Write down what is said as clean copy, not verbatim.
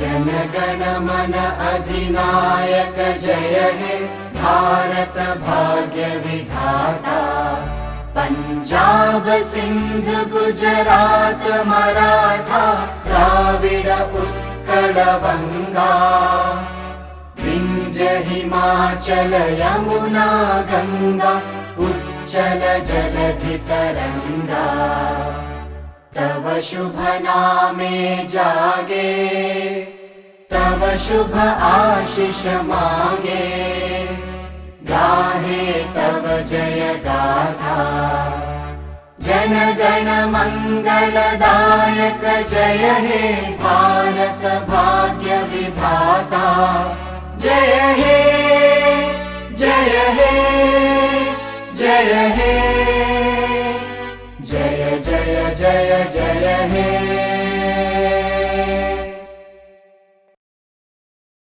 जनगण मन अधिनायक जय हे भारत भाग्य विधाता। पंजाब सिंध गुजरात मराठा द्राविड उत्कल बंगा। विंध्य हिमाचल यमुना गंगा उच्चल जलधि तरंगा। तव शुभ नामे जागे तव शुभ आशीष मागे। गाहे तव जय गाथा जनगण मंगलदायक जय हे भारत भाग्य विधाता। जय हे जय हे जय हे जय जय जय जय हे।